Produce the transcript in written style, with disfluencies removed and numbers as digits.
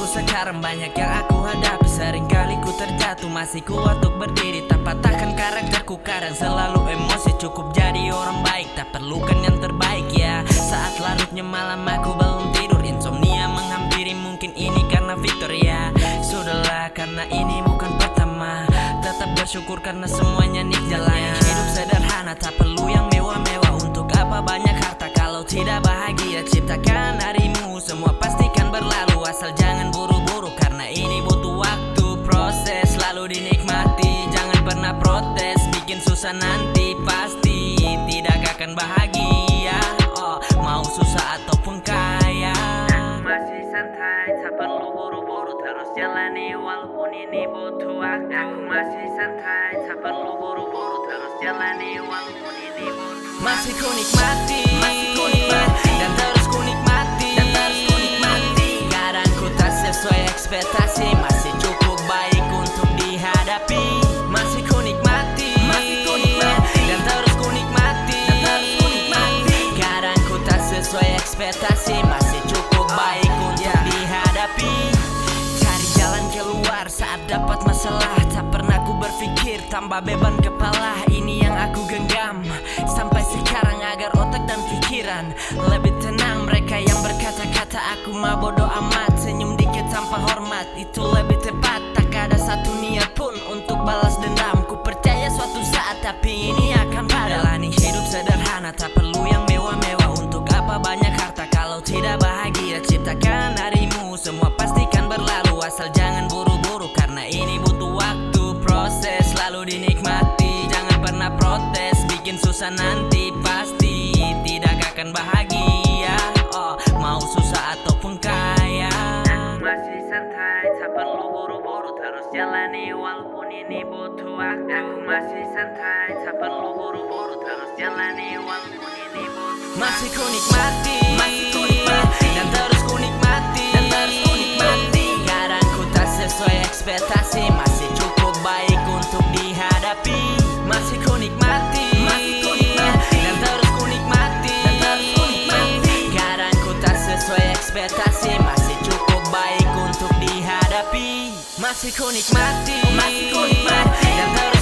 sekarang banyak yang aku hadapi. Seringkali ku terjatuh, masih kuat untuk berdiri. Tak patahkan karakterku, kadang selalu emosi. Cukup jadi orang baik, tak perlukan yang terbaik ya. Saat larutnya malam aku belum tidur, insomnia menghampiri, mungkin ini karena Victor ya. Sudahlah, karena ini bukan pertama. Tetap bersyukur karena semuanya nikmatnya. Hidup sederhana, tak perlu yang mewah-mewah. Untuk apa banyak harta kalau tidak bahagia? Ciptakan harimu, semua pastikan berlalu. Asal jangan buru-buru, karena ini butuh waktu. Proses selalu dinikmati, jangan pernah protes. Bikin susah nanti pasti tidak akan bahagia. Mau susah ataupun kaya, masih santai, tak perlu buru-buru. Terus jalani walaupun ini butuh waktu. Aku masih santai, tak perlu buru-buru. Terus jalani walaupun ini butuh waktu. Masih ku nikmati, dan terus ku nikmati, kadang ku tak sesuai ekspektasi, masih cukup baik untuk dihadapi. Masih ku nikmati, dan terus ku nikmati, kadang ku tak sesuai ekspektasi, masih cukup baik untuk dihadapi. Cari jalan keluar saat dapat masalah. Tak pernah ku berpikir tambah beban kepala. Ini yang aku genggam sampai sekarang, agar otak dan pikiran lebih tenang. Mereka yang berkata-kata aku mah bodo amat, senyum dikit tanpa hormat, itu lebih tepat. Tak ada satu niat pun untuk balas dendam. Ku percaya suatu saat, tapi ini akan padam. Jalani hidup sederhana, tak perlu yang mewah-mewah. Untuk apa banyak harta kalau tidak bahagia? Ciptakan harimu, semua pastikan berlalu. Asal jangan buru-buru, karena ini butuh waktu. Proses selalu dinikmati, jangan pernah protes. Bikin susah nanti pasti tidak akan bahagia. Mau susah ataupun kaya, masih santai, tak perlu buru-buru. Terus jalani walaupun ini butuh waktu. Aku masih santai, tak perlu buru-buru. Terus jalani walaupun ini butuh waktu. Masih ku nikmati, dan terus ku nikmati, kadang ku tak sesuai ekspektasi, masih cukup baik untuk dihadapi. Masih ku nikmati, dan terus ku nikmati, kadang ku tak sesuai ekspektasi, masih cukup baik untuk dihadapi. Masih ku nikmati, dan terus